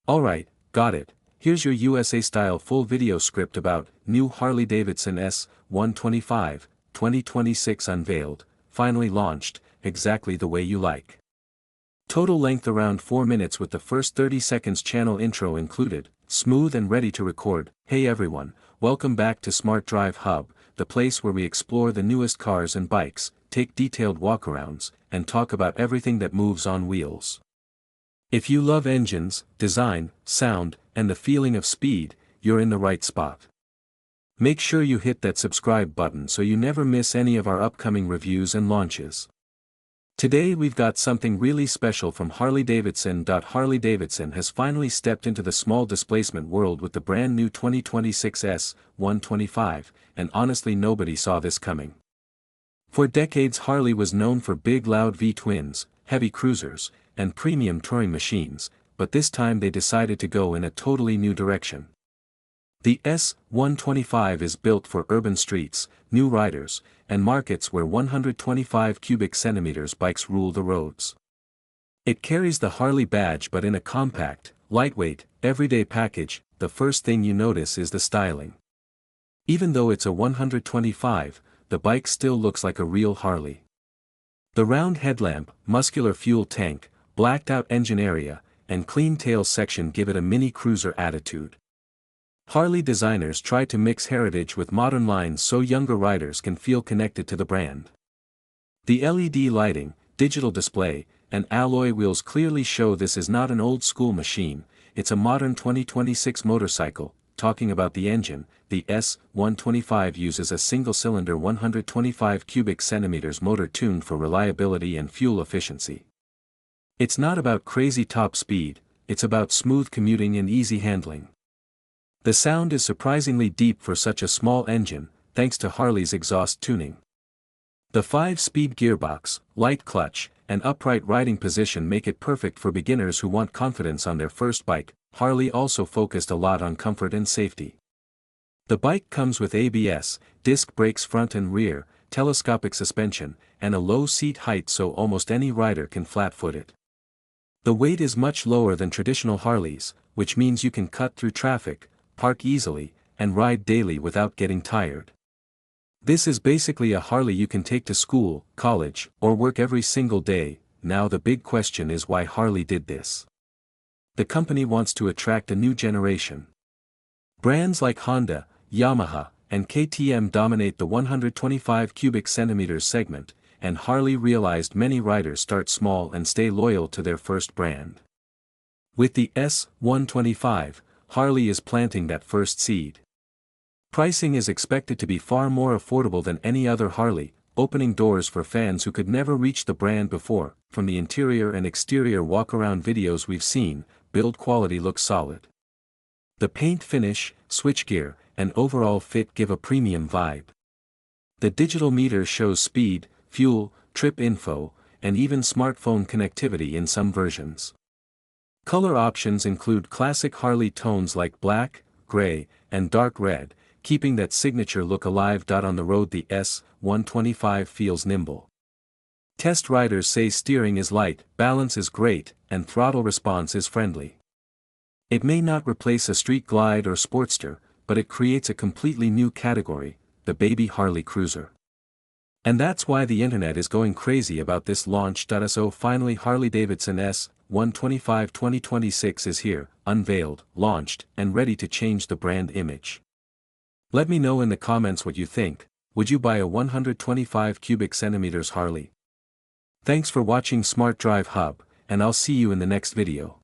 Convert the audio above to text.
Alright, got it. Here's your USA-style full video script about new Harley-Davidson S-125, 2026 unveiled, finally launched, exactly the way you like. Total length around 4 minutes with the first 30 seconds channel intro included, smooth and ready to record. Hey everyone, welcome back to Smart Drive Hub, the place where we explore the newest cars and bikes, take detailed walkarounds, and talk about everything that moves on wheels. If you love engines, design, sound, and the feeling of speed, you're in the right spot. Make sure you hit that subscribe button so you never miss any of our upcoming reviews and launches. Today we've got something really special from Harley-Davidson. Harley-Davidson has finally stepped into the small displacement world with the brand new 2026 S-125, and honestly nobody saw this coming. For decades Harley was known for big loud V-twins, heavy cruisers, and premium touring machines, but this time they decided to go in a totally new direction. The S-125 is built for urban streets, new riders, and markets where 125 cubic centimeters bikes rule the roads. It carries the Harley badge but in a compact, lightweight, everyday package. The first thing you notice is the styling. Even though it's a 125, the bike still looks like a real Harley. The round headlamp, muscular fuel tank, blacked-out engine area, and clean tail section give it a mini cruiser attitude. Harley designers try to mix heritage with modern lines so younger riders can feel connected to the brand. The LED lighting, digital display, and alloy wheels clearly show this is not an old-school machine, it's a modern 2026 motorcycle. Talking about the engine, the S-125 uses a single-cylinder 125 cubic centimeters motor tuned for reliability and fuel efficiency. It's not about crazy top speed, it's about smooth commuting and easy handling. The sound is surprisingly deep for such a small engine, thanks to Harley's exhaust tuning. The 5-speed gearbox, light clutch, and upright riding position make it perfect for beginners who want confidence on their first bike. Harley also focused a lot on comfort and safety. The bike comes with ABS, disc brakes front and rear, telescopic suspension, and a low seat height so almost any rider can flat-foot it. The weight is much lower than traditional Harleys, which means you can cut through traffic, park easily, and ride daily without getting tired. This is basically a Harley you can take to school, college, or work every single day. Now the big question is why Harley did this. The company wants to attract a new generation. Brands like Honda, Yamaha, and KTM dominate the 125 cubic centimeters segment, and Harley realized many riders start small and stay loyal to their first brand. With the S-125, Harley is planting that first seed. Pricing is expected to be far more affordable than any other Harley, opening doors for fans who could never reach the brand before. From the interior and exterior walk-around videos we've seen, build quality looks solid. The paint finish, switchgear, and overall fit give a premium vibe. The digital meter shows speed, fuel, trip info, and even smartphone connectivity in some versions. Color options include classic Harley tones like black, gray, and dark red, keeping that signature look alive. On the road the S-125 feels nimble. Test riders say steering is light, balance is great, and throttle response is friendly. It may not replace a street glide or sportster, but it creates a completely new category, the baby Harley cruiser. And that's why the internet is going crazy about this launch. So finally Harley-Davidson S-125 2026 is here, unveiled, launched, and ready to change the brand image. Let me know in the comments what you think. Would you buy a 125 cubic centimeters Harley? Thanks for watching Smart Drive Hub, and I'll see you in the next video.